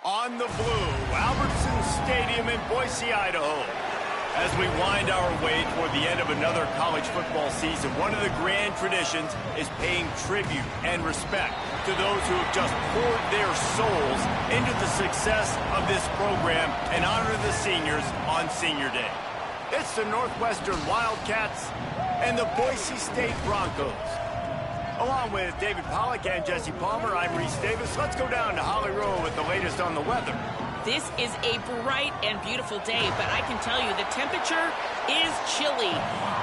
on the blue, Albertson Stadium in Boise, Idaho. As we wind our way toward the end of another college football season, one of the grand traditions is paying tribute and respect to those who have just poured their souls into the success of this program and honor the seniors on Senior Day. It's the Northwestern Wildcats and the Boise State Broncos. Along with David Pollack and Jesse Palmer, I'm Reese Davis. Let's go down to Holly Rowe with the latest on the weather. This is a bright and beautiful day, but I can tell you the temperature is chilly.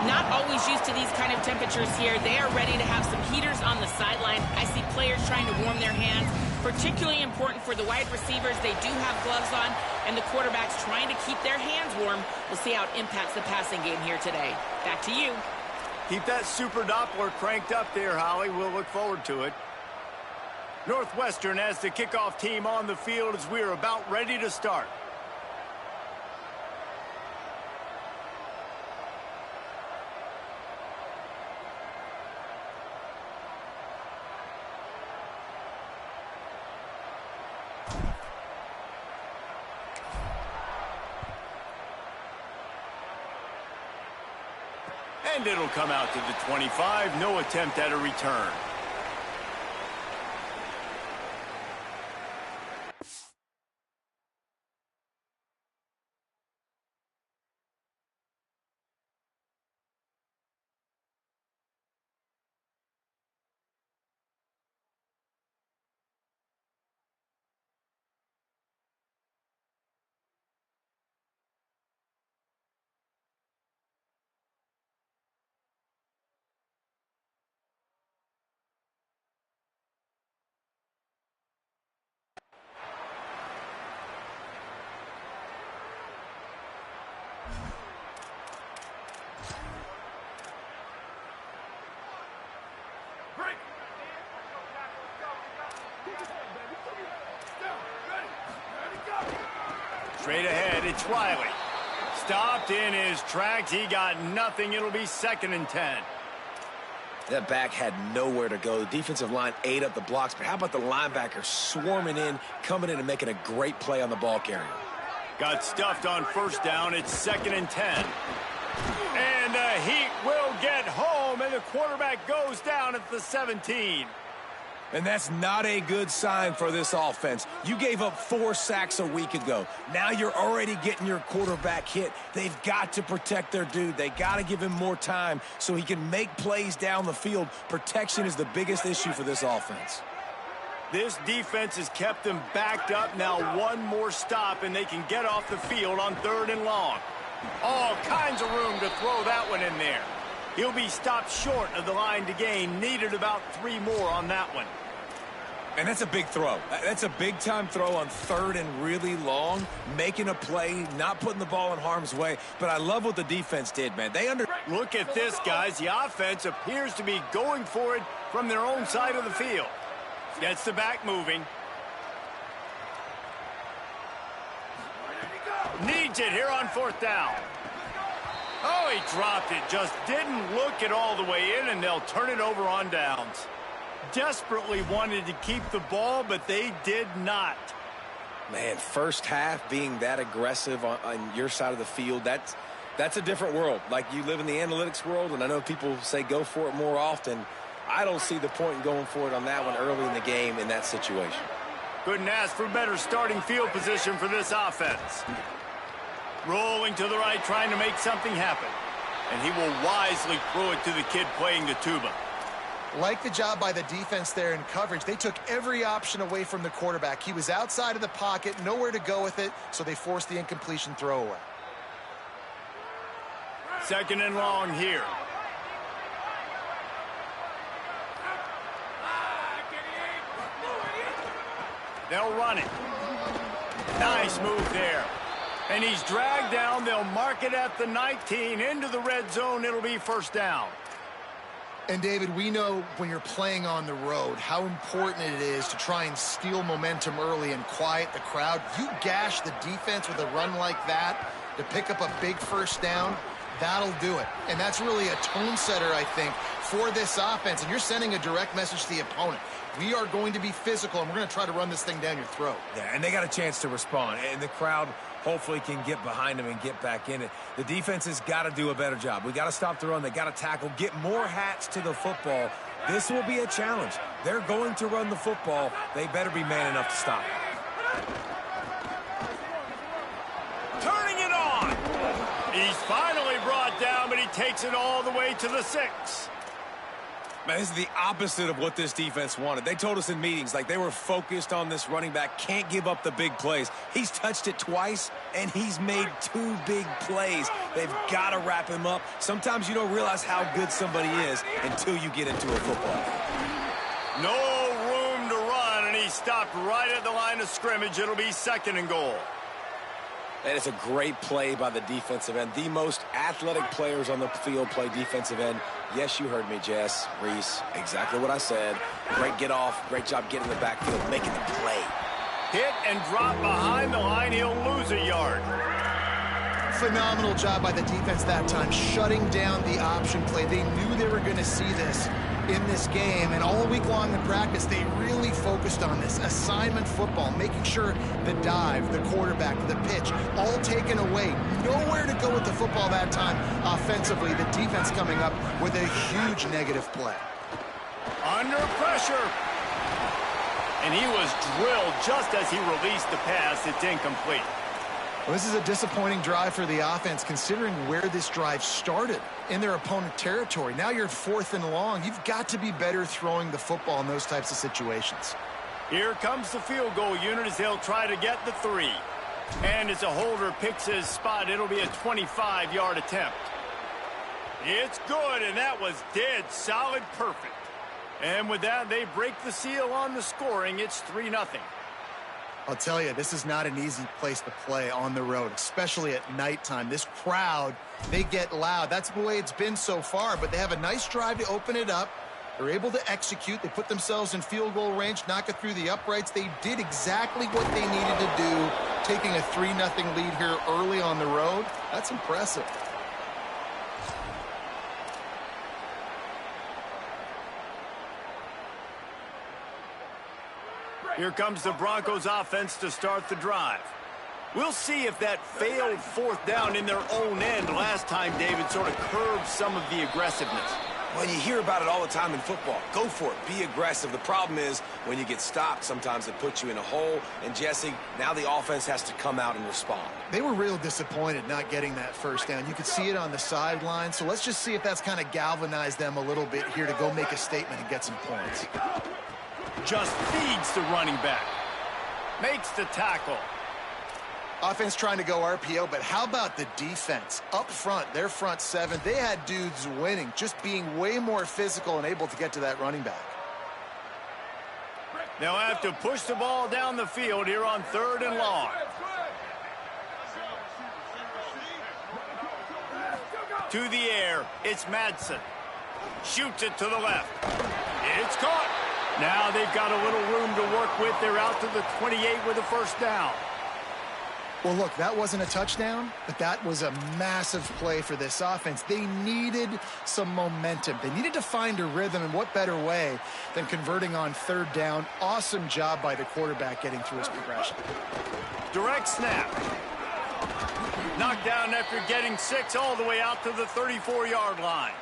Not always used to these kind of temperatures here. They are ready to have some heaters on the sideline. I see players trying to warm their hands. Particularly important for the wide receivers. They do have gloves on, and the quarterbacks trying to keep their hands warm. We'll see how it impacts the passing game here today. Back to you. Keep that Super Doppler cranked up there, Holly. We'll look forward to it. Northwestern has the kickoff team on the field as we're about ready to start. And it'll come out to the 25. No attempt at a return. Straight ahead, it's Riley. Stopped in his tracks. He got nothing. It'll be 2nd and 10. That back had nowhere to go. The defensive line ate up the blocks, but how about the linebacker swarming in, coming in and making a great play on the ball carrier? Got stuffed on 1st down. It's 2nd and 10. And the Heat will get home, and the quarterback goes down at the 17. And that's not a good sign for this offense. You gave up 4 sacks a week ago. Now you're already getting your quarterback hit. They've got to protect their dude. They got to give him more time so he can make plays down the field. Protection is the biggest issue for this offense. This defense has kept them backed up. Now one more stop, and they can get off the field on 3rd and long. All kinds of room to throw that one in there. He'll be stopped short of the line to gain. Needed about 3 more on that one. And that's a big throw. That's a big-time throw on 3rd and really long, making a play, not putting the ball in harm's way. But I love what the defense did, man. Look at this, guys. The offense appears to be going for it from their own side of the field. Gets the back moving. Needs it here on 4th down. Oh, he dropped it. Just didn't look it all the way in, and they'll turn it over on downs. Desperately wanted to keep the ball, but they did not. Man, first half being that aggressive on your side of the field, that's a different world. Like, you live in the analytics world, and I know people say go for it more often. I don't see the point in going for it on that one early in the game in that situation. Couldn't ask for better starting field position for this offense. Rolling to the right, trying to make something happen. And he will wisely throw it to the kid playing the tuba. Like the job by the defense there in coverage. They took every option away from the quarterback. He was outside of the pocket, nowhere to go with it, so they forced the incompletion throwaway. 2nd and long here. They'll run it. Nice move there. And he's dragged down. They'll mark it at the 19. Into the red zone. It'll be 1st down. And, David, we know when you're playing on the road how important it is to try and steal momentum early and quiet the crowd. You gash the defense with a run like that to pick up a big 1st down, that'll do it. And that's really a tone setter, I think, for this offense, and you're sending a direct message to the opponent. We are going to be physical, and we're going to try to run this thing down your throat. Yeah, and they got a chance to respond, and the crowd hopefully can get behind them and get back in it. The defense has got to do a better job. We got to stop the run. They got to tackle, get more hats to the football. This will be a challenge. They're going to run the football. They better be man enough to stop it. Turning it on. He's finally brought down, but he takes it all the way to the 6. Man, this is the opposite of what this defense wanted. They told us in meetings, like, they were focused on this running back, can't give up the big plays. He's touched it twice, and he's made 2 big plays. They've got to wrap him up. Sometimes you don't realize how good somebody is until you get into a football. No room to run, and he stopped right at the line of scrimmage. It'll be 2nd and goal. And it's a great play by the defensive end. The most athletic players on the field play defensive end. Yes, you heard me, Jess, Reese. Exactly what I said. Great get off. Great job getting the backfield, making the play. Hit and drop behind the line. He'll lose a yard. Phenomenal job by the defense that time, shutting down the option play. They knew they were going to see this in this game, and all week long in practice, they really focused on this assignment football, making sure the dive, the quarterback, the pitch, all taken away. Nowhere to go with the football that time offensively. The defense coming up with a huge negative play. Under pressure. And he was drilled just as he released the pass. It's incomplete. Well, this is a disappointing drive for the offense, considering where this drive started in their opponent territory. Now you're 4th and long. You've got to be better throwing the football in those types of situations. Here comes the field goal unit as they'll try to get the 3. And as a holder picks his spot, it'll be a 25-yard attempt. It's good, and that was dead solid perfect. And with that, they break the seal on the scoring. It's 3-0. I'll tell you, this is not an easy place to play on the road, especially at nighttime. This crowd, they get loud. That's the way it's been so far, but they have a nice drive to open it up. They're able to execute. They put themselves in field goal range, knock it through the uprights. They did exactly what they needed to do, taking a 3-0 lead here early on the road. That's impressive. Here comes the Broncos offense to start the drive. We'll see if that failed 4th down in their own end last time, David, sort of curbed some of the aggressiveness. Well, you hear about it all the time in football. Go for it. Be aggressive. The problem is when you get stopped, sometimes it puts you in a hole. And, Jesse, now the offense has to come out and respond. They were real disappointed not getting that 1st down. You could see it on the sideline. So let's just see if that's kind of galvanized them a little bit here to go make a statement and get some points. Just feeds the running back. Makes the tackle. Offense trying to go RPO, but how about the defense? Up front, their front 7, they had dudes winning, just being way more physical and able to get to that running back. They'll have to push the ball down the field here on 3rd and long. To the air, it's Madsen. Shoots it to the left. It's caught. Now they've got a little room to work with. They're out to the 28 with a 1st down. Well, look, that wasn't a touchdown, but that was a massive play for this offense. They needed some momentum. They needed to find a rhythm, and what better way than converting on 3rd down. Awesome job by the quarterback getting through his progression. Direct snap. Knocked down after getting 6 all the way out to the 34-yard line.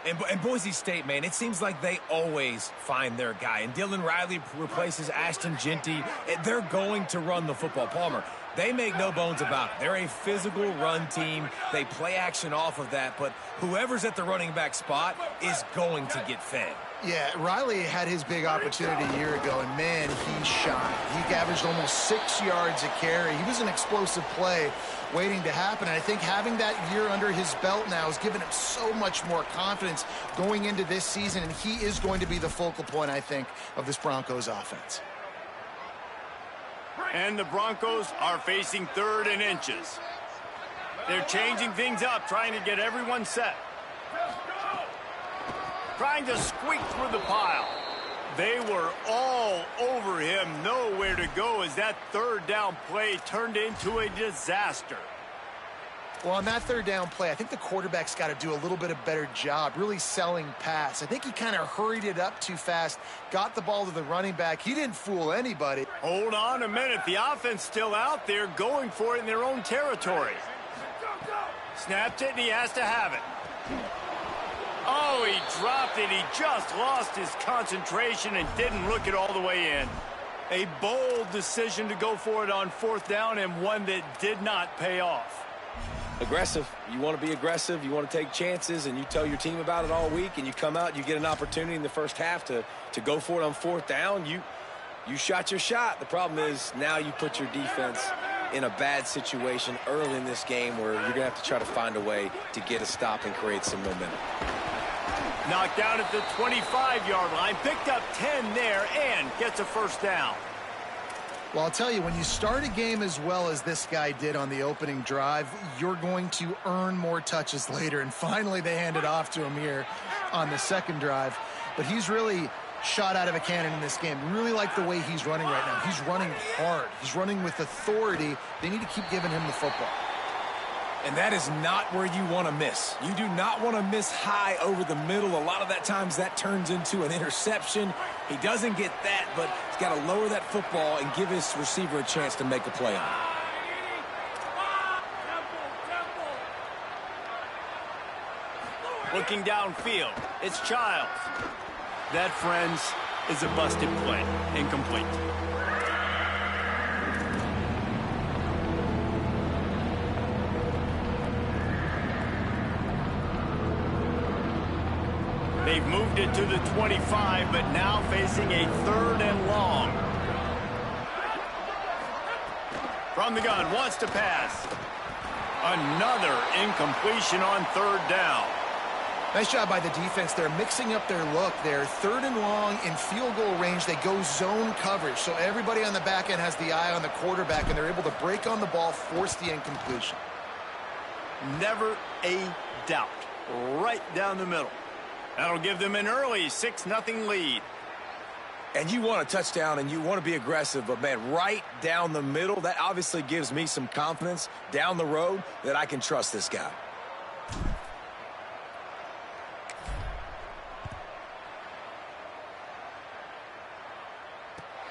And Boise State, man, it seems like they always find their guy. And Dylan Riley replaces Ashton Genty. They're going to run the football. Palmer, they make no bones about it. They're a physical run team. They play action off of that. But whoever's at the running back spot is going to get fed. Yeah, Riley had his big opportunity a year ago, and, man, he shined. He averaged almost 6 yards a carry. He was an explosive play waiting to happen, and I think having that year under his belt now has given him so much more confidence going into this season, and he is going to be the focal point, I think, of this Broncos offense. And the Broncos are facing 3rd and inches. They're changing things up, trying to get everyone set. Trying to squeak through the pile. They were all over him. Nowhere to go as that 3rd down play turned into a disaster. Well, on that third down play, I think the quarterback's got to do a little bit of better job, really selling pass. I think he kind of hurried it up too fast, got the ball to the running back. He didn't fool anybody. Hold on a minute. The offense still out there going for it in their own territory. Snapped it, and he has to have it. Oh, he dropped it. He just lost his concentration and didn't look it all the way in. A bold decision to go for it on fourth down, and one that did not pay off. Aggressive. You want to be aggressive. You want to take chances, and you tell your team about it all week, and you come out, you get an opportunity in the first half to go for it on fourth down. You shot your shot. The problem is now you put your defense in a bad situation early in this game where you're going to have to try to find a way to get a stop and create some momentum. Knocked down at the 25-yard line, picked up 10 there, and gets a first down. Well, I'll tell you, when you start a game as well as this guy did on the opening drive, you're going to earn more touches later. And finally, they hand it off to him here on the second drive. But he's really shot out of a cannon in this game. Really like the way he's running right now. He's running hard. He's running with authority. They need to keep giving him the football. And that is not where you want to miss. You do not want to miss high over the middle. A lot of that times that turns into an interception. He doesn't get that, but he's got to lower that football and give his receiver a chance to make a play on it. Looking downfield, it's Childs. That, friends, is a busted play. Incomplete. They've moved it to the 25, but now facing a third and long. From the gun, wants to pass. Another incompletion on third down. Nice job by the defense. They're mixing up their look there. Third and long in field goal range. They go zone coverage. So everybody on the back end has the eye on the quarterback, and they're able to break on the ball, force the incompletion. Never a doubt. Right down the middle. That'll give them an early 6-0 lead. And you want a touchdown, and you want to be aggressive, but, man, right down the middle, that obviously gives me some confidence down the road that I can trust this guy.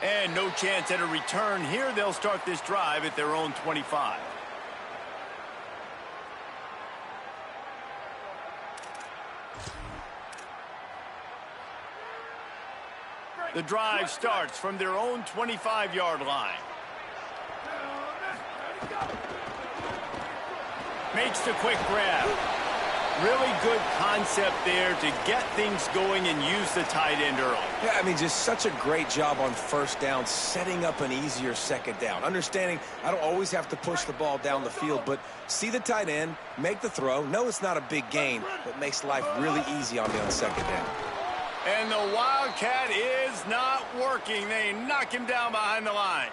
And no chance at a return here. They'll start this drive at their own 25. The drive starts from their own 25-yard line. Makes the quick grab. Really good concept there to get things going and use the tight end early. Yeah, I mean, just such a great job on first down, setting up an easier second down. Understanding I don't always have to push the ball down the field, but see the tight end, make the throw. No, it's not a big gain, but makes life really easy on me on second down. And the Wildcat is not working. They knock him down behind the line.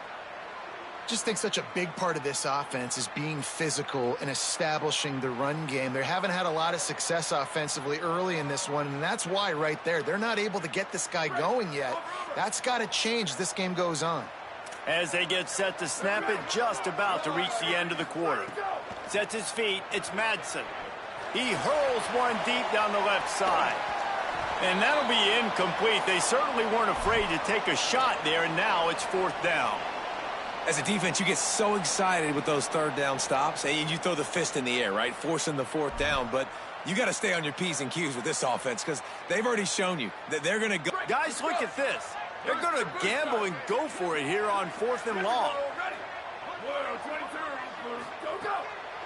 Just think such a big part of this offense is being physical and establishing the run game. They haven't had a lot of success offensively early in this one, and that's why right there, they're not able to get this guy going yet. That's got to change as this game goes on. As they get set to snap it, just about to reach the end of the quarter. Sets his feet, it's Madsen. He hurls one deep down the left side. And that'll be incomplete. They certainly weren't afraid to take a shot there, and now it's fourth down. As a defense, you get so excited with those third down stops, and you throw the fist in the air, right, forcing the fourth down. But you got to stay on your P's and Q's with this offense because they've already shown you that they're going to go. Guys, look at this. They're going to gamble and go for it here on fourth and long.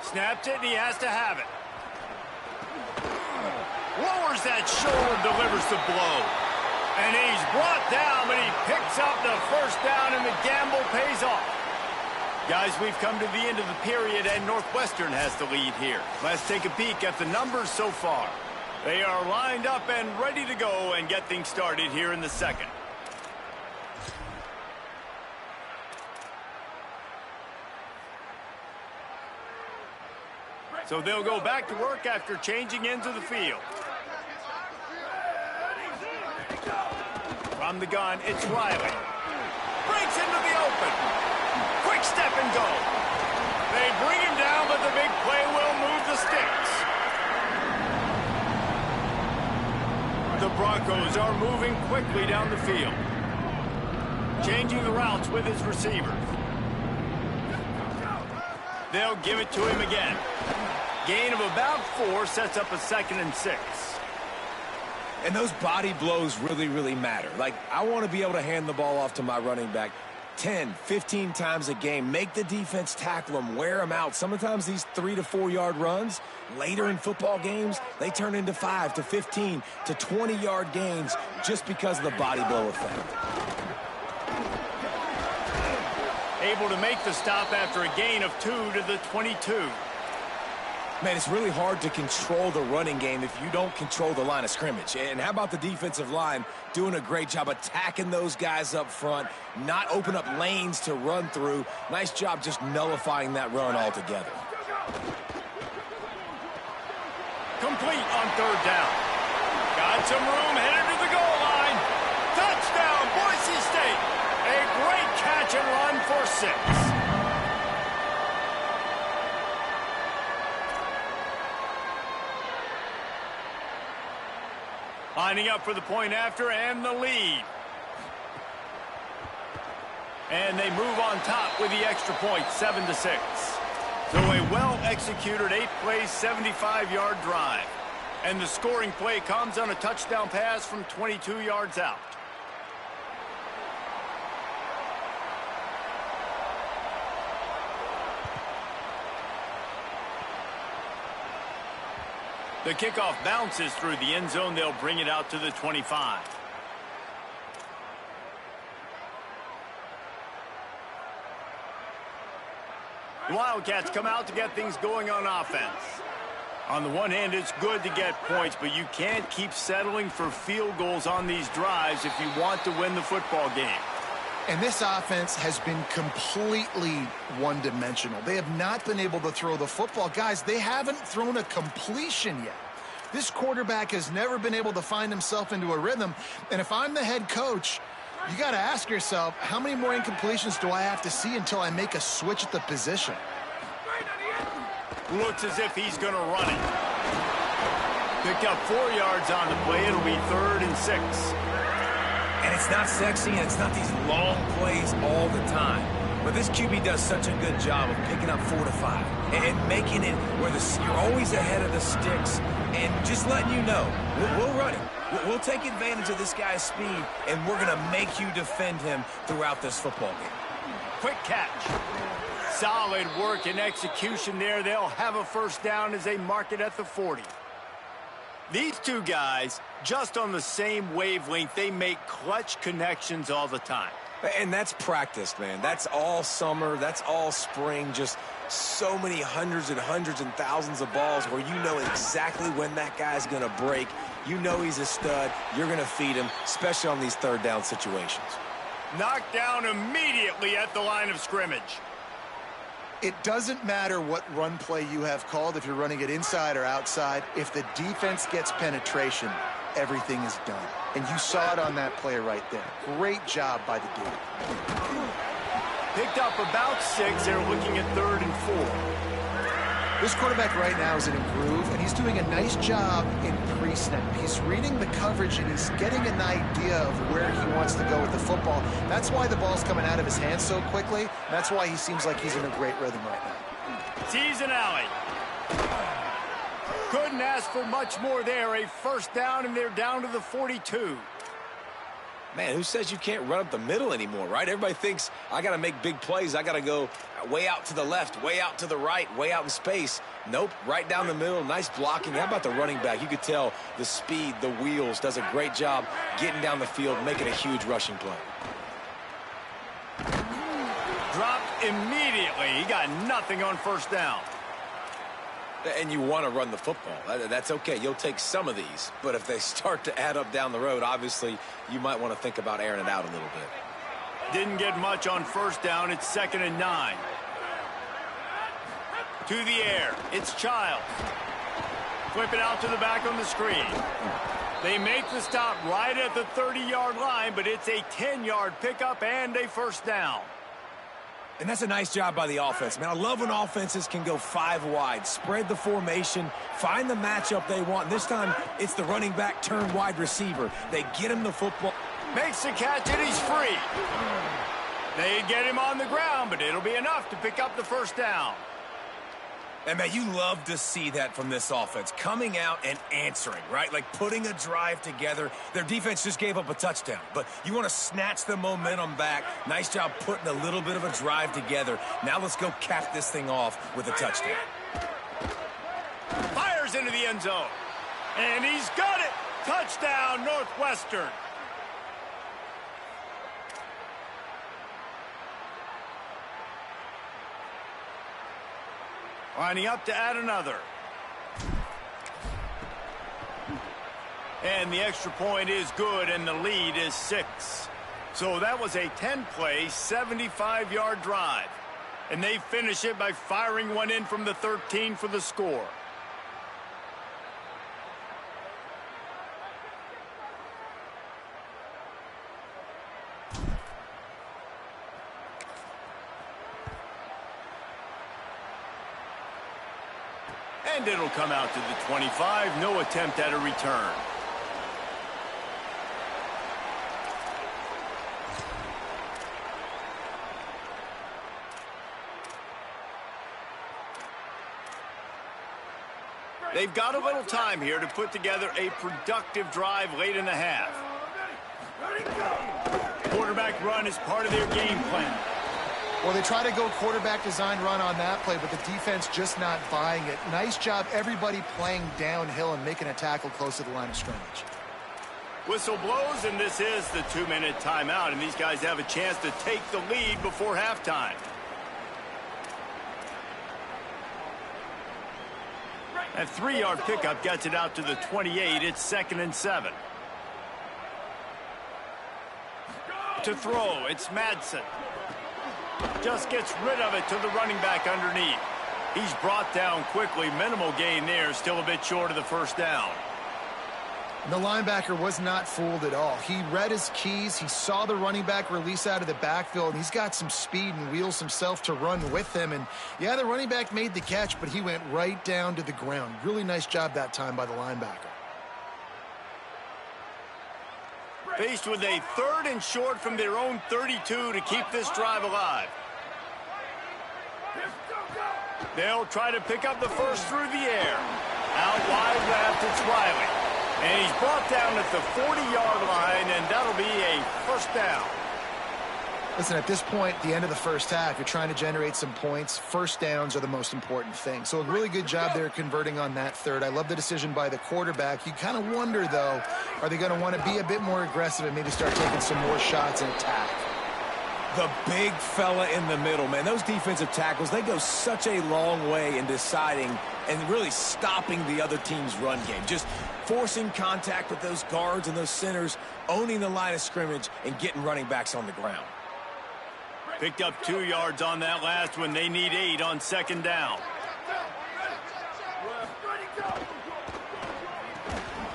Snapped it, and he has to have it. Lowers that shoulder, delivers the blow. And he's brought down, but he picks up the first down, and the gamble pays off. Guys, we've come to the end of the period, and Northwestern has the lead here. Let's take a peek at the numbers so far. They are lined up and ready to go and get things started here in the second. So they'll go back to work after changing into the field. From the gun, it's Riley. Breaks into the open. Quick step and go. They bring him down, but the big play will move sticks. The Broncos are moving quickly down the field. Changing the routes with his receivers. They'll give it to him again. Gain of about 4 sets up a 2nd and 6. And those body blows really, really matter. Like, I want to be able to hand the ball off to my running back 10, 15 times a game. Make the defense tackle them, wear them out. Sometimes these 3 to 4 yard runs, later in football games, they turn into 5 to 15 to 20 yard gains just because of the body blow effect. Able to make the stop after a gain of 2 to the 22. Man, it's really hard to control the running game if you don't control the line of scrimmage. And how about the defensive line doing a great job attacking those guys up front, not open up lanes to run through. Nice job just nullifying that run altogether. Complete on 3rd down. Got some room, headed to the goal line. Touchdown, Boise State. A great catch and run for 6. Lining up for the point after and the lead. And they move on top with the extra point, 7 to 6. So a well-executed 8-play, 75-yard drive. And the scoring play comes on a touchdown pass from 22 yards out. The kickoff bounces through the end zone. They'll bring it out to the 25. The Wildcats come out to get things going on offense. On the one hand, it's good to get points, but you can't keep settling for field goals on these drives if you want to win the football game. And this offense has been completely one-dimensional. They have not been able to throw the football. Guys, they haven't thrown a completion yet. This quarterback has never been able to find himself into a rhythm. And if I'm the head coach, you got to ask yourself, how many more incompletions do I have to see until I make a switch at the position? Looks as if he's going to run it. Picked up 4 yards on the play. It'll be 3rd and 6. And it's not sexy, and it's not these long plays all the time. But this QB does such a good job of picking up 4 to 5 and making it where you're always ahead of the sticks and just letting you know, we'll run it. We'll take advantage of this guy's speed, and we're going to make you defend him throughout this football game. Quick catch. Solid work and execution there. They'll have a 1st down as they mark it at the 40. These two guys, just on the same wavelength, they make clutch connections all the time. And that's practice, man. That's all summer. That's all spring. Just so many hundreds and thousands of balls where you know exactly when that guy's going to break. You know he's a stud. You're going to feed him, especially on these 3rd down situations. Knocked down immediately at the line of scrimmage. It doesn't matter what run play you have called, if you're running it inside or outside. If the defense gets penetration, everything is done. And you saw it on that play right there. Great job by the dude. Picked up about 6. They're looking at 3rd and 4. This quarterback right now is in a groove, and he's doing a nice job in pre-snap. He's reading the coverage, and he's getting an idea of where he wants to go with the football. That's why the ball's coming out of his hands so quickly. That's why he seems like he's in a great rhythm right now. Season alley. Couldn't ask for much more there. A 1st down, and they're down to the 42. Man, who says you can't run up the middle anymore, right? Everybody thinks I got to make big plays. I got to go way out to the left, way out to the right, way out in space. Nope, right down the middle. Nice blocking. How about the running back? You could tell the speed, the wheels, does a great job getting down the field, making a huge rushing play. Dropped immediately. He got nothing on 1st down. And you want to run the football. That's okay. You'll take some of these. But if they start to add up down the road, obviously, you might want to think about airing it out a little bit. Didn't get much on 1st down. It's 2nd and 9. To the air. It's Childs. Flip it out to the back on the screen. They make the stop right at the 30-yard line, but it's a 10-yard pickup and a 1st down. And that's a nice job by the offense, man. I love when offenses can go 5 wide, spread the formation, find the matchup they want. This time, it's the running back turned wide receiver. They get him the football. Makes the catch, and he's free. They get him on the ground, but it'll be enough to pick up the first down. And, man, you love to see that from this offense, coming out and answering, right? Like putting a drive together. Their defense just gave up a touchdown, but you want to snatch the momentum back. Nice job putting a little bit of a drive together. Now let's go cap this thing off with a touchdown. Fires into the end zone. And he's got it. Touchdown, Northwestern. Lining up to add another. And the extra point is good, and the lead is 6. So that was a 10-play, 75-yard drive. And they finish it by firing one in from the 13 for the score. And it'll come out to the 25. No attempt at a return. They've got a little time here to put together a productive drive late in the half. Quarterback run is part of their game plan. Well, they try to go quarterback design run on that play, but the defense just not buying it. Nice job, everybody playing downhill and making a tackle close to the line of scrimmage. Whistle blows, and this is the 2-minute timeout, and these guys have a chance to take the lead before halftime. That 3-yard pickup gets it out to the 28. It's 2nd and 7. To throw, it's Madsen. Just gets rid of it to the running back underneath. He's brought down quickly. Minimal gain there. Still a bit short of the first down. The linebacker was not fooled at all. He read his keys. He saw the running back release out of the backfield, and he's got some speed and wheels himself to run with him. And, yeah, the running back made the catch, but he went right down to the ground. Really nice job that time by the linebacker. Faced with a 3rd and short from their own 32 to keep this drive alive. They'll try to pick up the first through the air. Out wide left, it's Riley. And he's brought down at the 40-yard line, and that'll be a first down. Listen, at this point, the end of the first half, you're trying to generate some points. First downs are the most important thing. So a really good job there converting on that 3rd. I love the decision by the quarterback. You kind of wonder, though, are they going to want to be a bit more aggressive and maybe start taking some more shots and attack? The big fella in the middle, man. Those defensive tackles, they go such a long way in deciding and really stopping the other team's run game. Just forcing contact with those guards and those centers, owning the line of scrimmage, and getting running backs on the ground. Picked up 2 yards on that last one. They need 8 on 2nd down.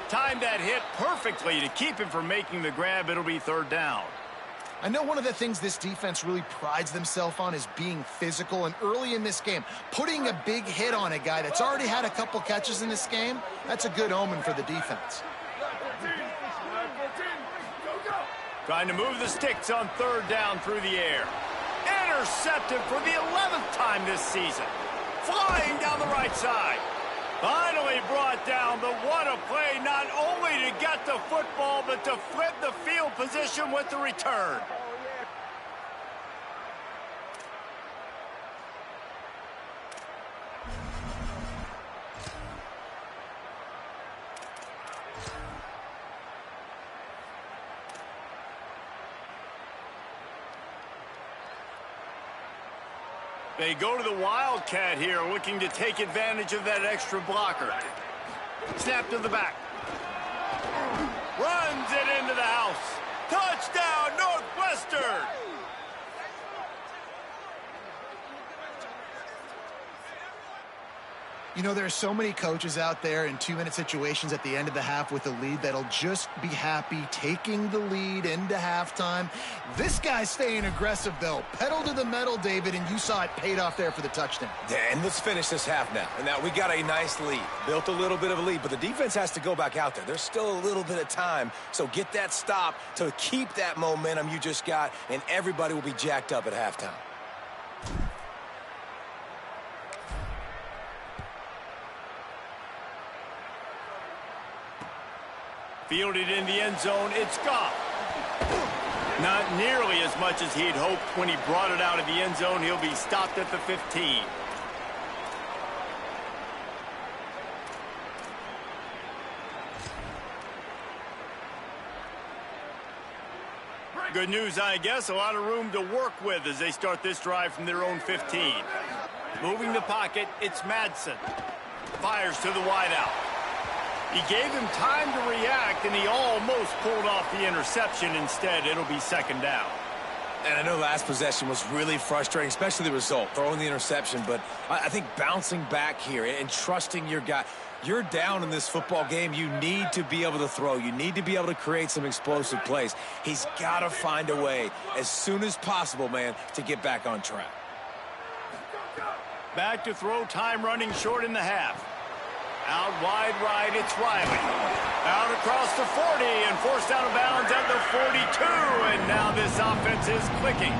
Timed that hit perfectly to keep him from making the grab. It'll be 3rd down. I know one of the things this defense really prides themselves on is being physical, and early in this game, putting a big hit on a guy that's already had a couple catches in this game, that's a good omen for the defense. Trying to move the sticks on 3rd down through the air. Intercepted for the 11th time this season. Flying down the right side. Finally brought down, but what a play, not only to get the football, but to flip the field position with the return. They go to the wildcat here, looking to take advantage of that extra blocker. Snap to the back. Runs it into the house. Touchdown, Northwestern! You know, there are so many coaches out there in 2-minute situations at the end of the half with a lead that'll just be happy taking the lead into halftime. This guy's staying aggressive, though. Pedal to the metal, David, and you saw it paid off there for the touchdown. Yeah, and let's finish this half now. And now we got a nice lead. Built a little bit of a lead, but the defense has to go back out there. There's still a little bit of time, so get that stop to keep that momentum you just got, and everybody will be jacked up at halftime. Fielded in the end zone, it's gone. Not nearly as much as he'd hoped when he brought it out of the end zone. He'll be stopped at the 15. Good news, I guess. A lot of room to work with as they start this drive from their own 15. Moving the pocket, it's Madsen. Fires to the wideout. He gave him time to react, and he almost pulled off the interception. Instead, it'll be second down. And I know last possession was really frustrating, especially the result, throwing the interception. But I think bouncing back here and trusting your guy. You're down in this football game. You need to be able to throw. You need to be able to create some explosive plays. He's got to find a way as soon as possible, man, to get back on track. Back to throw, time running short in the half. Out wide right, it's Riley. Out across the 40 and forced out of bounds at the 42. And now this offense is clicking.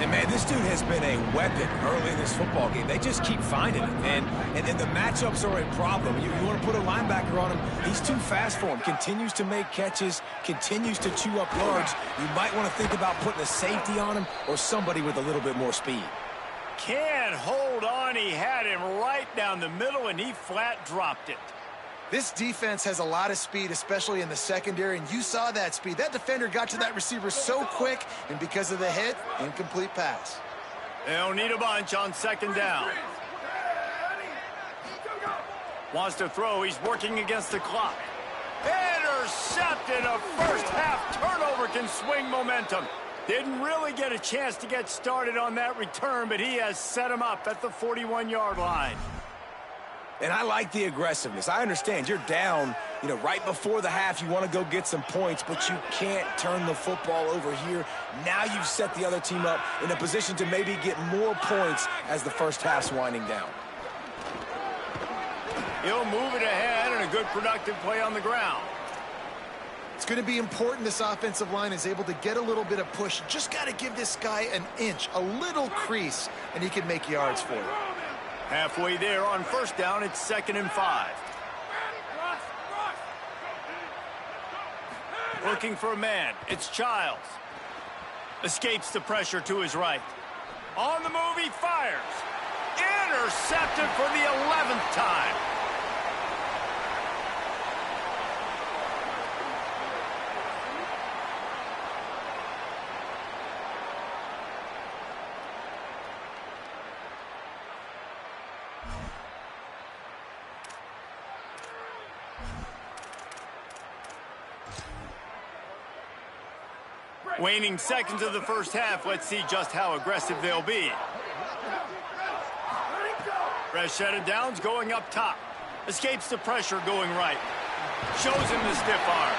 And, man, this dude has been a weapon early in this football game. They just keep finding him. And the matchups are a problem. You want to put a linebacker on him. He's too fast for him. Continues to make catches. Continues to chew up yards. You might want to think about putting a safety on him or somebody with a little bit more speed. Can't hold on. He had him right down the middle, and he flat dropped it. This defense has a lot of speed, especially in the secondary, and you saw that speed. That defender got to that receiver so quick, and because of the hit, incomplete pass. They'll need a bunch on second down. Wants to throw. He's working against the clock. Intercepted. A first-half turnover can swing momentum. Didn't really get a chance to get started on that return, but he has set him up at the 41-yard line. And I like the aggressiveness. I understand you're down, right before the half. You want to go get some points, but you can't turn the football over here. Now you've set the other team up in a position to maybe get more points as the first half's winding down. He'll move it ahead, and a good productive play on the ground. It's going to be important this offensive line is able to get a little bit of push. Just got to give this guy an inch, a little crease, and he can make yards for you. Halfway there on first down, it's 2nd and 5. Looking for a man, it's Childs. Escapes the pressure to his right. On the move, he fires. Intercepted for the 11th time. Waning seconds of the first half. Let's see just how aggressive they'll be. Rashad Downs going up top. Escapes the pressure going right. Shows him the stiff arm.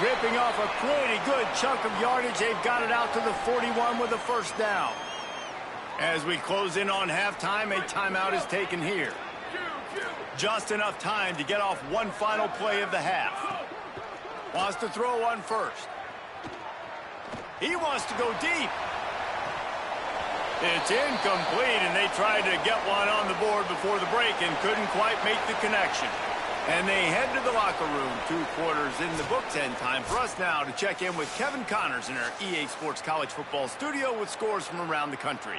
Ripping off a pretty good chunk of yardage. They've got it out to the 41 with a first down. As we close in on halftime, a timeout is taken here. Just enough time to get off one final play of the half. Wants to throw on first. He wants to go deep. It's incomplete, and they tried to get one on the board before the break and couldn't quite make the connection. And they head to the locker room. 2 quarters in the books, and time for us now to check in with Kevin Connors in our EA Sports College Football studio with scores from around the country.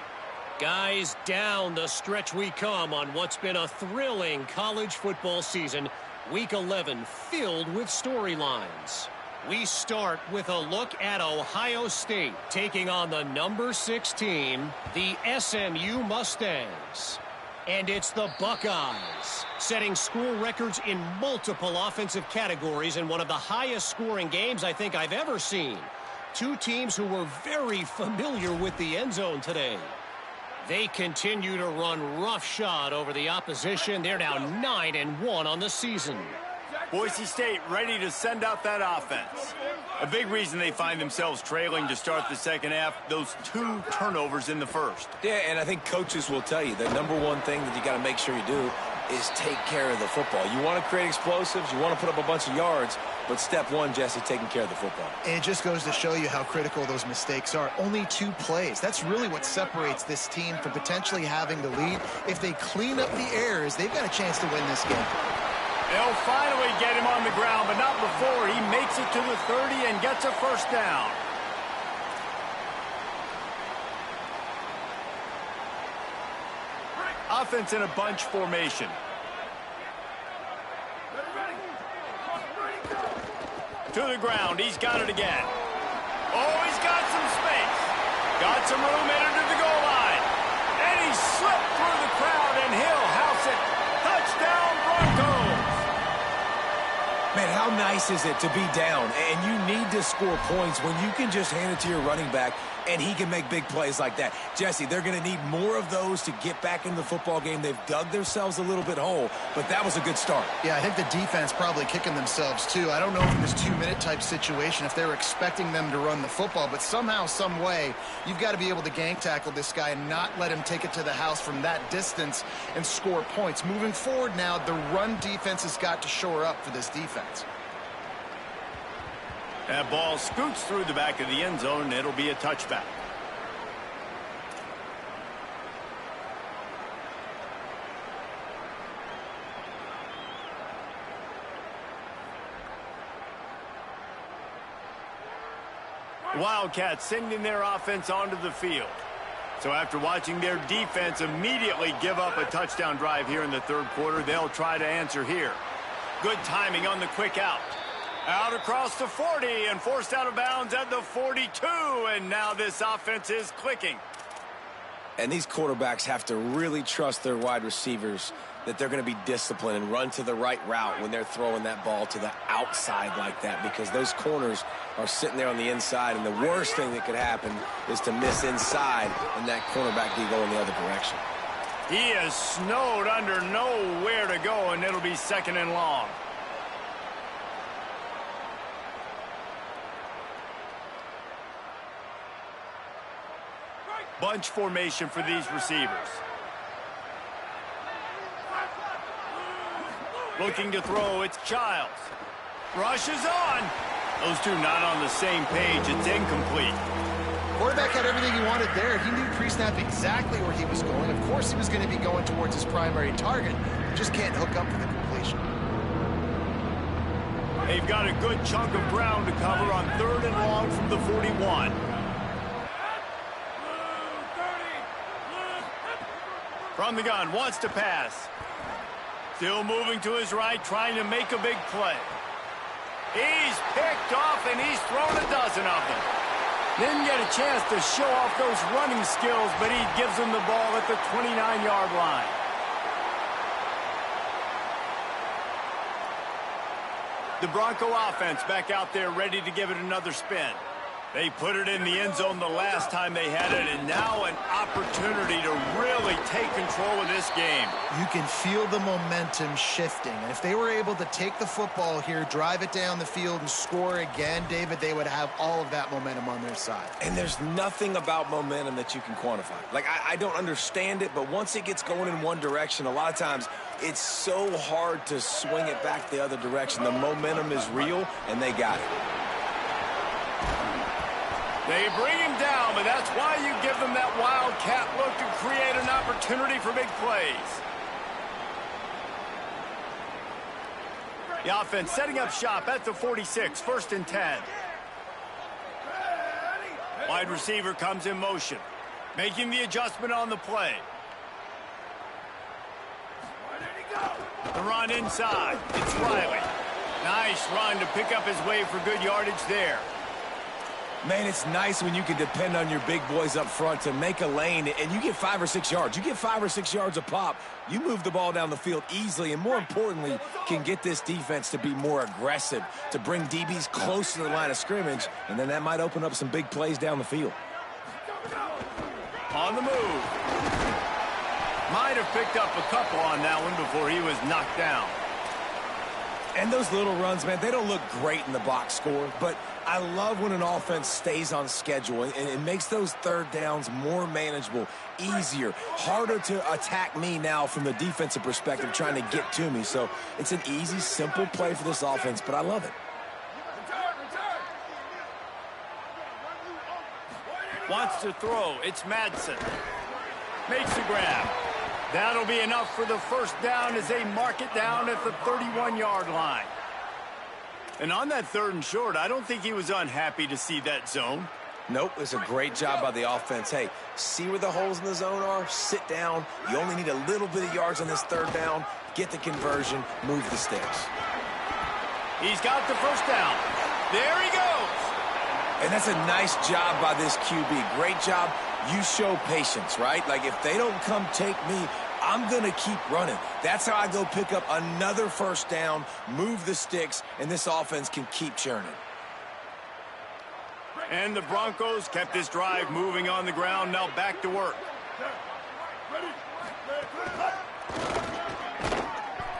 Guys, down the stretch we come on what's been a thrilling college football season. Week 11 filled with storylines. We start with a look at Ohio State taking on the number 16, the SMU Mustangs. And it's the Buckeyes, setting school records in multiple offensive categories in one of the highest scoring games I think I've ever seen. 2 teams who were very familiar with the end zone today. They continue to run roughshod over the opposition. They're now 9-1 on the season. Boise State ready to send out that offense. A big reason they find themselves trailing to start the second half, those 2 turnovers in the first. Yeah, and I think coaches will tell you the number one thing that you got to make sure you do is take care of the football. You want to create explosives, you want to put up a bunch of yards, but step one, Jesse, taking care of the football. And it just goes to show you how critical those mistakes are. Only 2 plays. That's really what separates this team from potentially having the lead. If they clean up the errors, they've got a chance to win this game. They'll finally get him on the ground, but not before he makes it to the 30 and gets a first down. Offense in a bunch formation. To the ground, he's got it again. Oh, he's got some space. Got some room headed to the goal line. And he slipped through the crowd, and he'll house it. Touchdown, Broncos. Man, how nice is it to be down and you need to score points when you can just hand it to your running back and he can make big plays like that? Jesse, they're going to need more of those to get back into the football game. They've dug themselves a little bit whole, but that was a good start. Yeah, I think the defense probably kicking themselves too. I don't know if in this 2-minute type situation if they were expecting them to run the football, but somehow, some way, you've got to be able to gang tackle this guy and not let him take it to the house from that distance and score points. Moving forward now, the run defense has got to shore up for this defense. That ball scoots through the back of the end zone, and it'll be a touchback. Wildcats sending their offense onto the field. So after watching their defense immediately give up a touchdown drive here in the third quarter, they'll try to answer here. Good timing on the quick out. Out across the 40 and forced out of bounds at the 42. And now this offense is clicking. And these quarterbacks have to really trust their wide receivers that they're going to be disciplined and run to the right route when they're throwing that ball to the outside like that, because those corners are sitting there on the inside, and the worst thing that could happen is to miss inside and that cornerback be going the other direction. He is snowed under, nowhere to go, and it'll be 2nd and long. Bunch formation for these receivers. Looking to throw, it's Childs. Rushes on. Those two not on the same page. It's incomplete. Quarterback had everything he wanted there. He knew pre-snap exactly where he was going. Of course he was going to be going towards his primary target. Just can't hook up for the completion. They've got a good chunk of ground to cover on 3rd and long from the 41. From the gun, wants to pass. Still moving to his right, trying to make a big play. He's picked off, and he's thrown a dozen of them. Didn't get a chance to show off those running skills, but he gives them the ball at the 29-yard line. The Bronco offense back out there ready to give it another spin. They put it in the end zone the last time they had it, and now an opportunity to really take control of this game. You can feel the momentum shifting, and if they were able to take the football here, drive it down the field, and score again, David, they would have all of that momentum on their side. And there's nothing about momentum that you can quantify. Like, I don't understand it, but once it gets going in one direction, a lot of times it's so hard to swing it back the other direction. The momentum is real, and they got it. They bring him down, but that's why you give them that wildcat look to create an opportunity for big plays. The offense setting up shop at the 46, 1st and 10. Wide receiver comes in motion, making the adjustment on the play. The run inside. It's Riley. Nice run to pick up his way for good yardage there. Man, it's nice when you can depend on your big boys up front to make a lane, and you get 5 or 6 yards. You get 5 or 6 yards a pop, you move the ball down the field easily, and more importantly, can get this defense to be more aggressive, to bring DBs close to the line of scrimmage, and then that might open up some big plays down the field. On the move. Might have picked up a couple on that one before he was knocked down. And those little runs, man, they don't look great in the box score, but I love when an offense stays on schedule and it makes those third downs more manageable, easier, harder to attack me now from the defensive perspective trying to get to me. So it's an easy, simple play for this offense, but I love it. Wants to throw. It's Madsen. Makes the grab. That'll be enough for the first down as they mark it down at the 31-yard line. And on that 3rd and short, I don't think he was unhappy to see that zone. Nope, it's a great job by the offense. Hey, see where the holes in the zone are? Sit down. You only need a little bit of yards on this 3rd down. Get the conversion. Move the sticks. He's got the first down. There he goes. And that's a nice job by this QB. Great job. You show patience, right? Like, if they don't come take me, I'm going to keep running. That's how I go pick up another first down, move the sticks, and this offense can keep churning. And the Broncos kept this drive moving on the ground. Now back to work.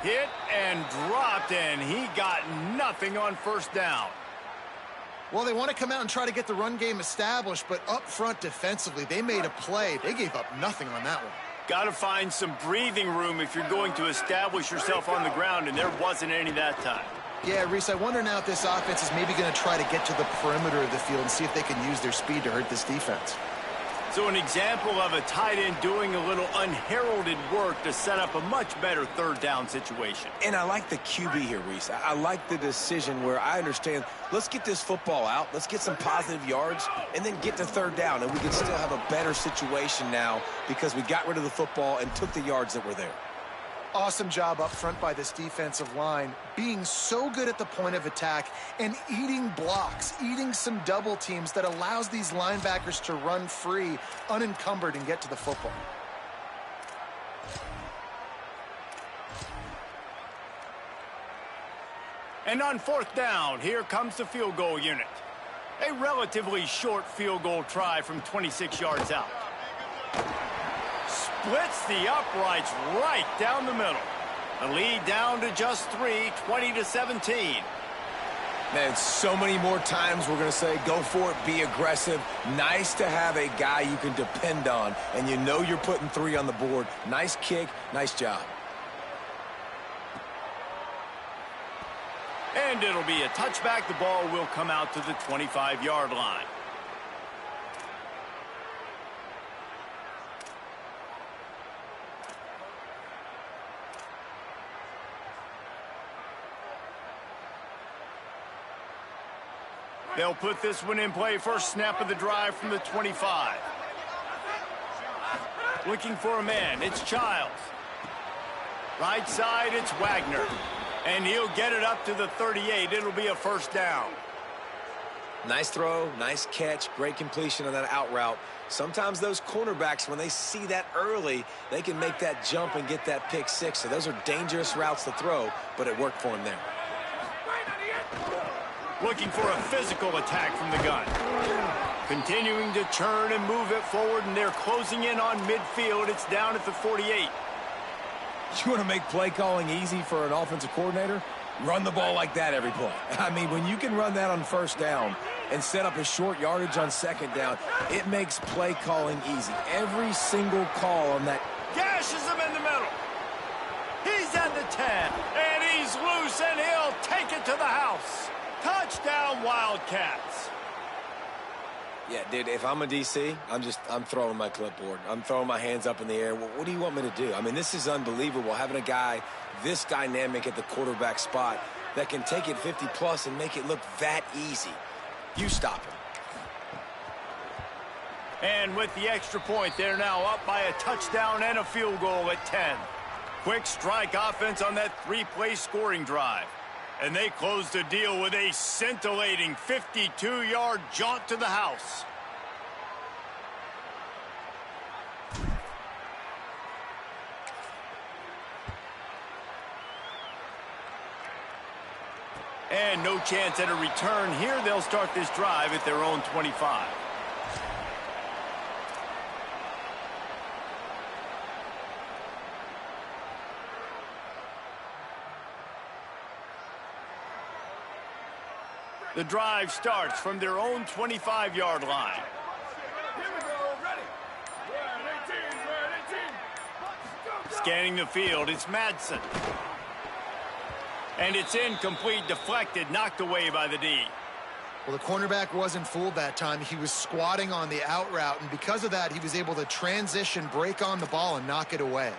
Hit and dropped, and he got nothing on first down. Well, they want to come out and try to get the run game established, but up front defensively, they made a play. They gave up nothing on that one. Got to find some breathing room if you're going to establish yourself on the ground, and there wasn't any that time. Yeah, Reese, I wonder now if this offense is maybe going to try to get to the perimeter of the field and see if they can use their speed to hurt this defense. So an example of a tight end doing a little unheralded work to set up a much better 3rd down situation. And I like the QB here, Reese. I like the decision where I understand, let's get this football out, let's get some positive yards, and then get to 3rd down, and we can still have a better situation now because we got rid of the football and took the yards that were there. Awesome job up front by this defensive line, being so good at the point of attack and eating blocks, eating some double teams that allows these linebackers to run free, unencumbered, and get to the football. And on 4th down, here comes the field goal unit. A relatively short field goal try from 26 yards out. Splits the uprights right down the middle. The lead down to just 3, 20-17. Man, so many more times we're going to say, go for it, be aggressive. Nice to have a guy you can depend on, and you know you're putting 3 on the board. Nice kick, nice job. And it'll be a touchback. The ball will come out to the 25-yard line. They'll put this one in play. First snap of the drive from the 25. Looking for a man. It's Childs. Right side, it's Wagner. And he'll get it up to the 38. It'll be a first down. Nice throw, nice catch, great completion on that out route. Sometimes those cornerbacks, when they see that early, they can make that jump and get that pick 6. So those are dangerous routes to throw, but it worked for him there. Looking for a physical attack from the gun. Continuing to churn and move it forward, and they're closing in on midfield. It's down at the 48. You want to make play calling easy for an offensive coordinator? Run the ball like that every play. I mean, when you can run that on first down and set up a short yardage on second down, it makes play calling easy. Every single call on that. Gashes him in the middle. He's at the 10, and he's loose, and he'll take it to the house. Touchdown, Wildcats. Yeah, dude, if I'm a DC, I'm throwing my clipboard. I'm throwing my hands up in the air. What do you want me to do? I mean, this is unbelievable, having a guy this dynamic at the quarterback spot that can take it 50-plus and make it look that easy. You stop him. And with the extra point, they're now up by a touchdown and a field goal at 10. Quick strike offense on that 3-play scoring drive. And they close the deal with a scintillating 52-yard jaunt to the house. And no chance at a return here. They'll start this drive at their own 25. The drive starts from their own 25-yard line. Scanning the field, it's Madsen. And it's incomplete, deflected, knocked away by the D. Well, the cornerback wasn't fooled that time. He was squatting on the out route, and because of that, he was able to transition, break on the ball, and knock it away.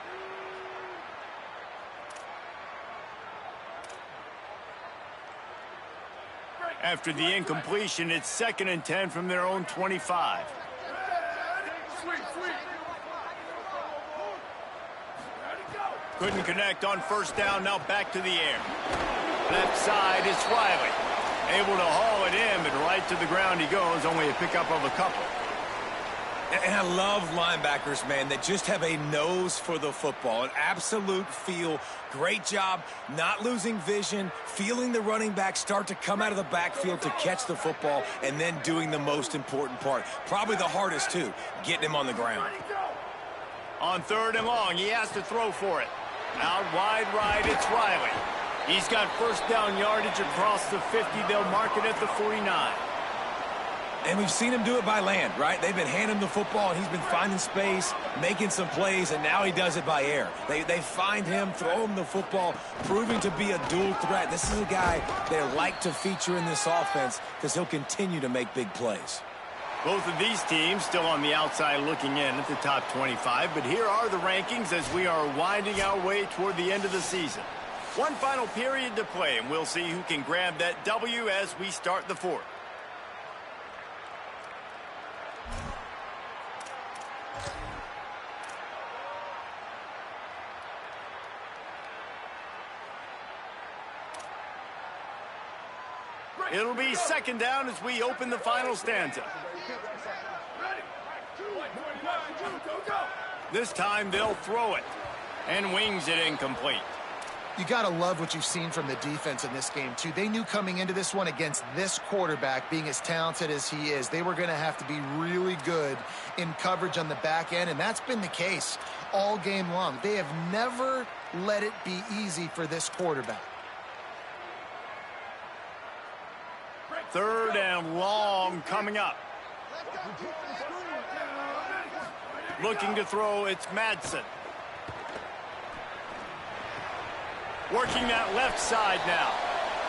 After the incompletion, it's 2nd and 10 from their own 25. Couldn't connect on first down, now back to the air. Left side, it's Riley. Able to haul it in, but right to the ground he goes, only a pickup of a couple. And I love linebackers, man, that just have a nose for the football, an absolute feel. Great job not losing vision, feeling the running back start to come out of the backfield to catch the football, and then doing the most important part. Probably the hardest, too, getting him on the ground. On 3rd and long, he has to throw for it. Out wide right, it's Riley. He's got first down yardage across the 50. They'll mark it at the 49. And we've seen him do it by land, right? They've been handing him the football, and he's been finding space, making some plays, and now he does it by air. They find him, throw him the football, proving to be a dual threat. This is a guy they like to feature in this offense because he'll continue to make big plays. Both of these teams still on the outside looking in at the top 25, but here are the rankings as we are winding our way toward the end of the season. One final period to play, and we'll see who can grab that W as we start the 4th. It'll be 2nd down as we open the final stanza. This time they'll throw it and wings it incomplete. You got to love what you've seen from the defense in this game, too. They knew coming into this one against this quarterback, being as talented as he is, they were going to have to be really good in coverage on the back end, and that's been the case all game long. They have never let it be easy for this quarterback. 3rd and long coming up. Looking to throw, it's Madsen. Working that left side now.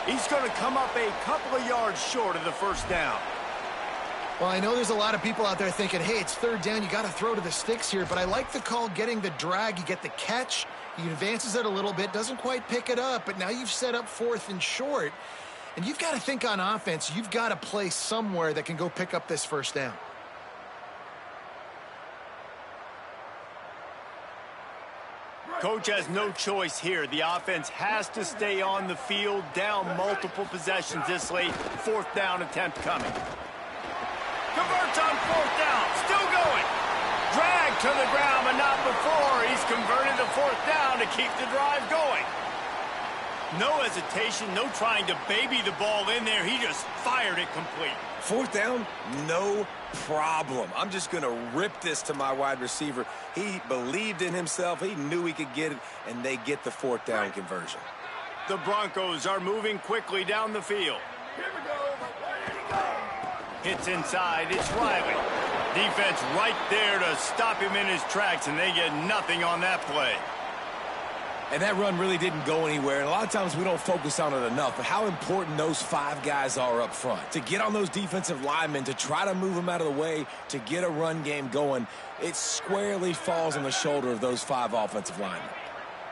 He's going to come up a couple of yards short of the first down. Well, I know there's a lot of people out there thinking, hey, it's 3rd down, you got to throw to the sticks here, but I like the call getting the drag. You get the catch, he advances it a little bit, doesn't quite pick it up, but now you've set up 4th and short. And you've got to think on offense, you've got to play somewhere that can go pick up this first down. Coach has no choice here. The offense has to stay on the field, down multiple possessions this late. 4th down attempt coming. Converts on 4th down, still going. Drag to the ground, but not before. He's converted to 4th down to keep the drive going. No hesitation, no trying to baby the ball in there. He just fired it complete. 4th down, no problem. I'm just going to rip this to my wide receiver. He believed in himself. He knew he could get it, and they get the 4th down conversion. The Broncos are moving quickly down the field. Hits inside, it's Riley. Defense right there to stop him in his tracks, and they get nothing on that play. And that run really didn't go anywhere. And a lot of times we don't focus on it enough, but how important those 5 guys are up front. To get on those defensive linemen, to try to move them out of the way, to get a run game going, it squarely falls on the shoulder of those 5 offensive linemen.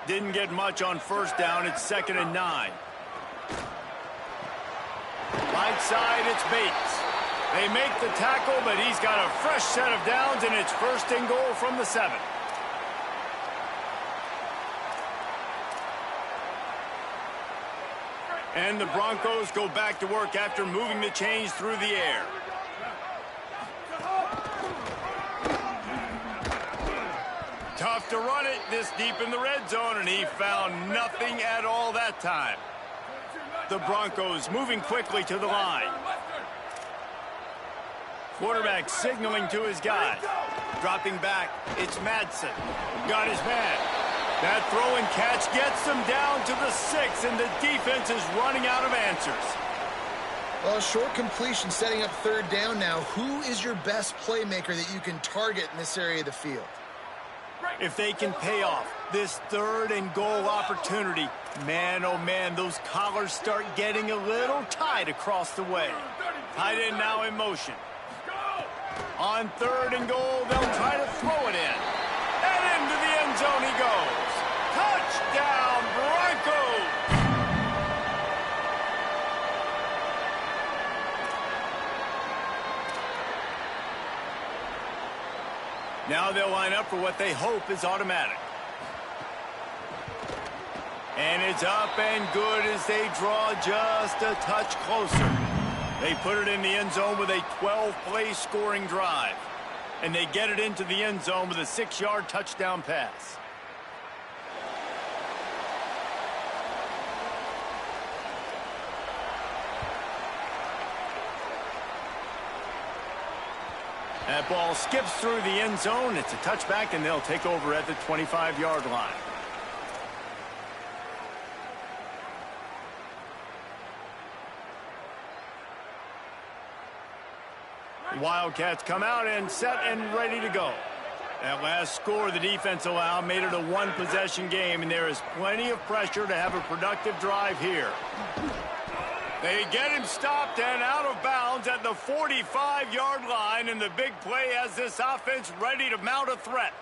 Didn't get much on first down. It's 2nd and 9. Right side, it's Bates. They make the tackle, but he's got a fresh set of downs, and it's 1st and goal from the 7. And the Broncos go back to work after moving the chains through the air. Tough to run it this deep in the red zone, and he found nothing at all that time. The Broncos moving quickly to the line. Quarterback signaling to his guy. Dropping back, it's Madsen. Got his man. That throw and catch gets them down to the 6, and the defense is running out of answers. Well, short completion setting up third down now. Who is your best playmaker that you can target in this area of the field? If they can pay off this third and goal opportunity, man, oh man, those collars start getting a little tight across the way. Tight end now in motion. On third and goal, they'll try to throw it in. And into the end zone he goes. Touchdown, Broncos! Now they'll line up for what they hope is automatic. And it's up and good as they draw just a touch closer. They put it in the end zone with a 12-play scoring drive. And they get it into the end zone with a 6-yard touchdown pass. That ball skips through the end zone. It's a touchback, and they'll take over at the 25-yard line. The Wildcats come out and set and ready to go. That last score the defense allowed made it a one-possession game, and there is plenty of pressure to have a productive drive here. They get him stopped and out of bounds at the 45-yard line, and the big play has this offense ready to mount a threat.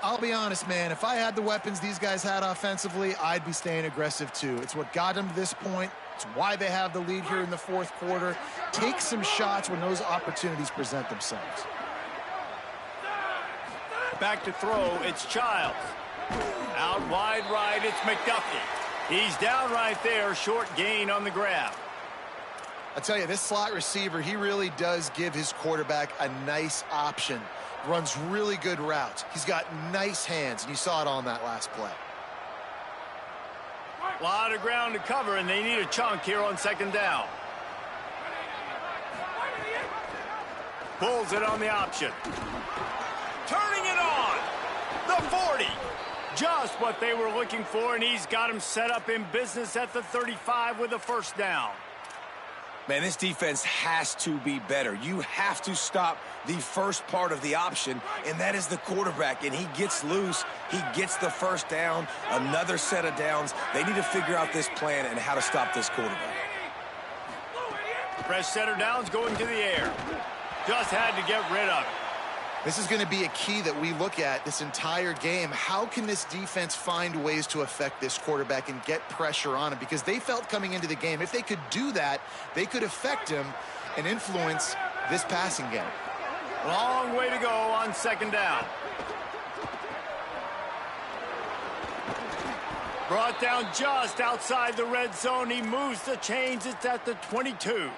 I'll be honest, man, if I had the weapons these guys had offensively, I'd be staying aggressive too. It's what got them to this point. It's why they have the lead here in the fourth quarter. Take some shots when those opportunities present themselves. Back to throw, it's Childs. Out wide right, it's McDuffie. He's down right there, short gain on the grab. I tell you, this slot receiver, he really does give his quarterback a nice option. Runs really good routes. He's got nice hands, and you saw it on that last play. A lot of ground to cover, and they need a chunk here on second down. Pulls it on the option. Turning it on. The 40. Just what they were looking for, and he's got him set up in business at the 35 with a first down. Man, this defense has to be better. You have to stop the first part of the option, and that is the quarterback. And he gets loose. He gets the first down, another set of downs. They need to figure out this plan and how to stop this quarterback. Fresh set of downs going to the air. Just had to get rid of it. This is going to be a key that we look at this entire game. How can this defense find ways to affect this quarterback and get pressure on him? Because they felt coming into the game, if they could do that, they could affect him and influence this passing game. Long way to go on second down. Brought down just outside the red zone. He moves the chains. It's at the 22.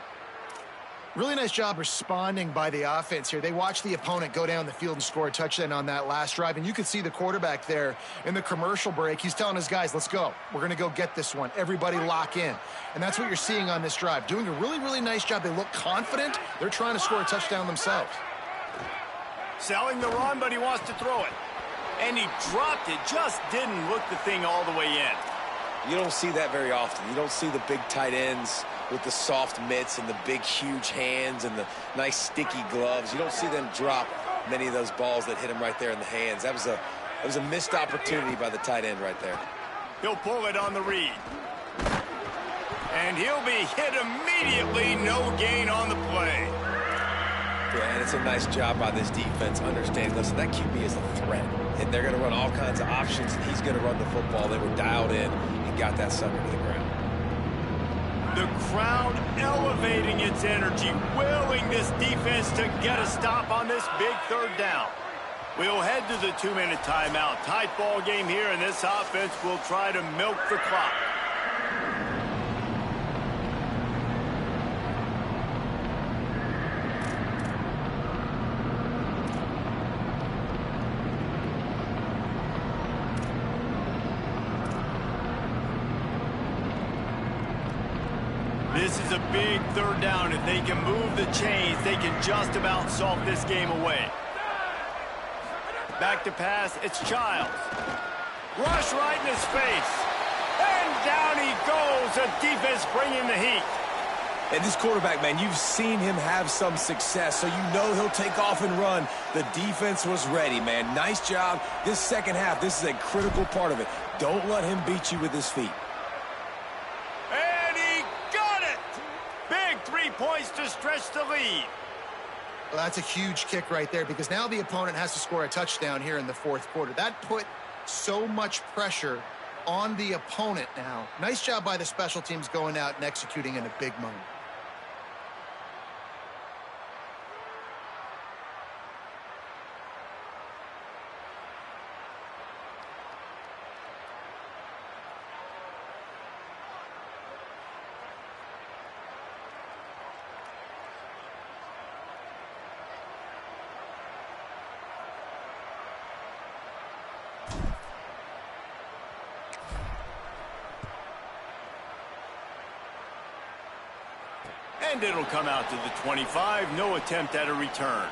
Really nice job responding by the offense here. They watched the opponent go down the field and score a touchdown on that last drive, and you could see the quarterback there in the commercial break. He's telling his guys, let's go. We're going to go get this one. Everybody lock in. And that's what you're seeing on this drive. Doing a really, really nice job. They look confident. They're trying to score a touchdown themselves. Selling the run, but he wants to throw it. And he dropped it. Just didn't look the thing all the way in. You don't see that very often. You don't see the big tight ends with the soft mitts and the big, huge hands and the nice, sticky gloves. You don't see them drop many of those balls that hit him right there in the hands. That was a missed opportunity by the tight end right there. He'll pull it on the read. And he'll be hit immediately. No gain on the play. Yeah, and it's a nice job by this defense understanding, listen, that QB is a threat. And they're going to run all kinds of options, and he's going to run the football. They were dialed in and got that sucker to the ground. The crowd elevating its energy, willing this defense to get a stop on this big third down. We'll head to the 2-minute timeout. Tight ball game here, and this offense will try to milk the clock. This is a big third down. If they can move the chains, they can just about solve this game away. Back to pass, it's Childs. Rush right in his face. And down he goes. The defense bringing the heat. And this quarterback, man, you've seen him have some success, so you know he'll take off and run. The defense was ready, man. Nice job. This second half, this is a critical part of it. Don't let him beat you with his feet. And he got it! Big 3 points to stretch the lead. Well, that's a huge kick right there because now the opponent has to score a touchdown here in the fourth quarter. That put so much pressure on the opponent now. Nice job by the special teams going out and executing in a big moment. And it'll come out to the 25. No attempt at a return.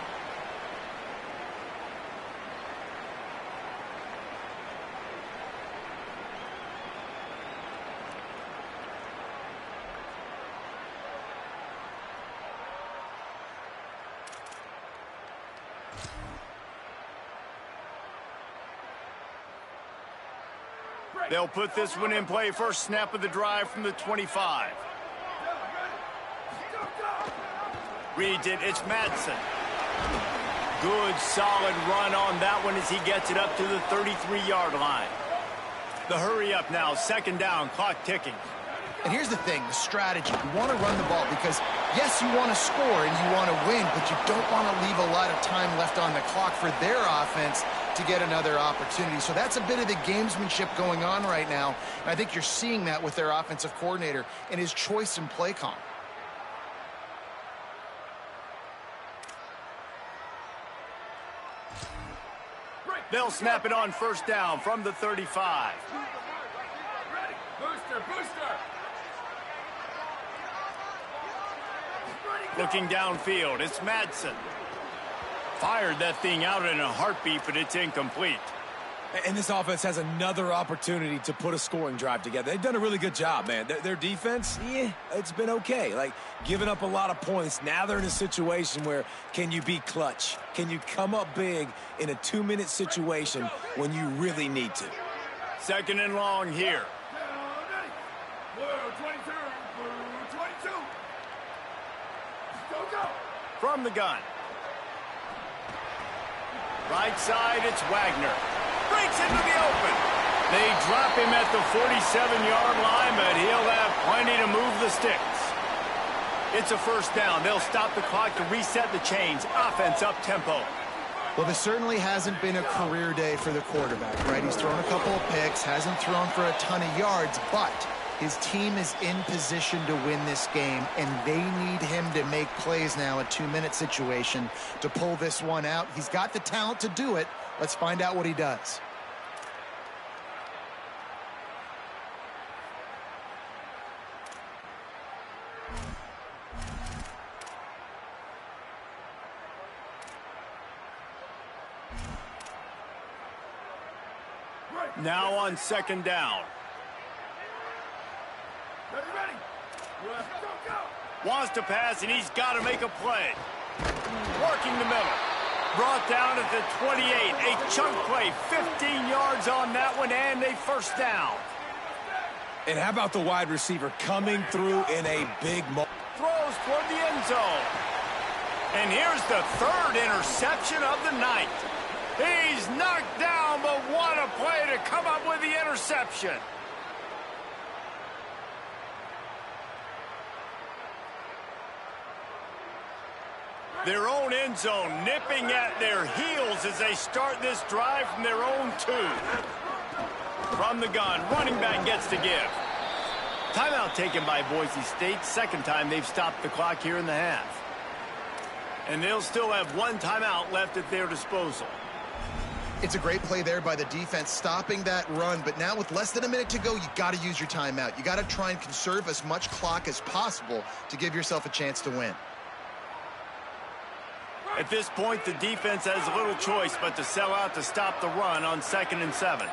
They'll put this one in play. First snap of the drive from the 25. Reads it, it's Madsen. Good, solid run on that one as he gets it up to the 33-yard line. The hurry up now, second down, clock ticking. And here's the thing, the strategy. You want to run the ball because, yes, you want to score and you want to win, but you don't want to leave a lot of time left on the clock for their offense to get another opportunity. So that's a bit of the gamesmanship going on right now. And I think you're seeing that with their offensive coordinator and his choice in play call. They'll snap it on first down from the 35. Ready. Booster. Looking downfield, it's Madsen. Fired that thing out in a heartbeat, but it's incomplete. And this offense has another opportunity to put a scoring drive together. They've done a really good job, man. Their defense, it's been okay. Like, giving up a lot of points. Now they're in a situation where can you be clutch? Can you come up big in a 2-minute situation when you really need to? Second and long here. Blue 22. Go. From the gun. Right side, it's Wagner. Breaks into the open. They drop him at the 47-yard line, but he'll have plenty to move the sticks. It's a first down. They'll stop the clock to reset the chains. Offense up tempo. Well, this certainly hasn't been a career day for the quarterback, right? He's thrown a couple of picks, hasn't thrown for a ton of yards, but his team is in position to win this game, and they need him to make plays now, a 2-minute situation, to pull this one out. He's got the talent to do it. Let's find out what he does. Now on second down. Ready. Go. Wants to pass, and he's got to make a play. Working the middle. Brought down at the 28. A chunk play. 15 yards on that one, and a first down. And how about the wide receiver coming through in a big moment? Throws toward the end zone. And here's the third interception of the night. He's knocked down, but what a play to come up with the interception. Their own end zone nipping at their heels as they start this drive from their own 2. From the gun, running back gets to give. Timeout taken by Boise State. Second time they've stopped the clock here in the half. And they'll still have one timeout left at their disposal. It's a great play there by the defense, stopping that run. But now with less than a minute to go, you got to use your timeout. You got to try and conserve as much clock as possible to give yourself a chance to win. At this point, the defense has little choice but to sell out to stop the run on 2nd and 7.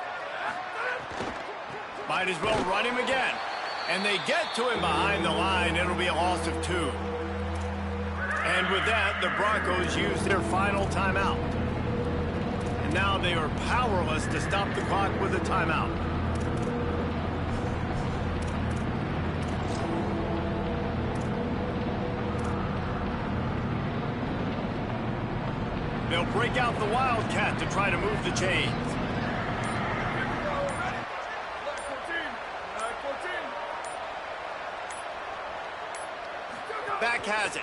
Might as well run him again. And they get to him behind the line. It'll be a loss of 2. And with that, the Broncos use their final timeout. And now they are powerless to stop the clock with a timeout. They'll break out the wildcat to try to move the chains. Back has it.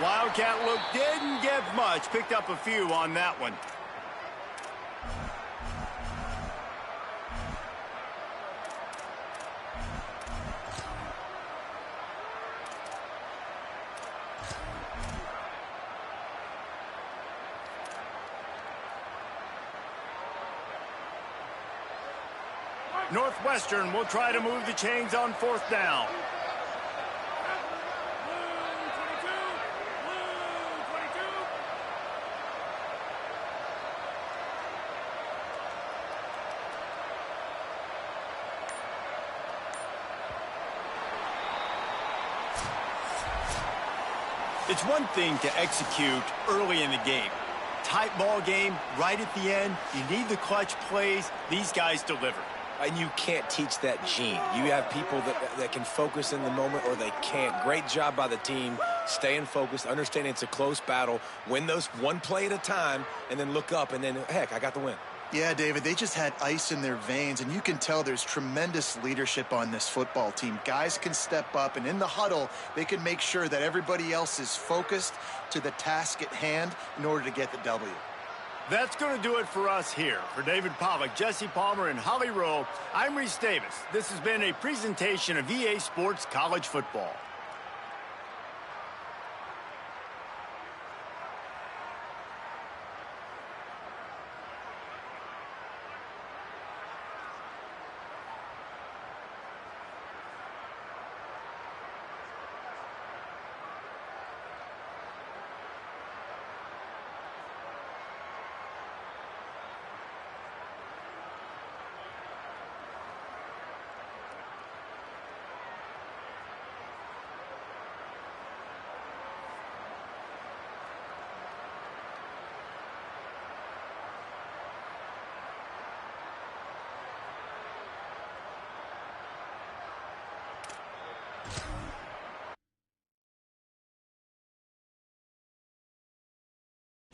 Wildcat look didn't get much. Picked up a few on that one. Northwestern will try to move the chains on 4th down. It's one thing to execute early in the game. Tight ball game, right at the end. You need the clutch plays. These guys deliver. And you can't teach that gene. You have people that can focus in the moment or they can't. Great job by the team, staying focused, understanding it's a close battle, win those one play at a time, and then look up, and then, heck, I got the win. Yeah, David, they just had ice in their veins, and you can tell there's tremendous leadership on this football team. Guys can step up, and in the huddle, they can make sure that everybody else is focused to the task at hand in order to get the W. That's going to do it for us here. For David Pollack, Jesse Palmer, and Holly Rowe, I'm Reese Davis. This has been a presentation of EA Sports College Football.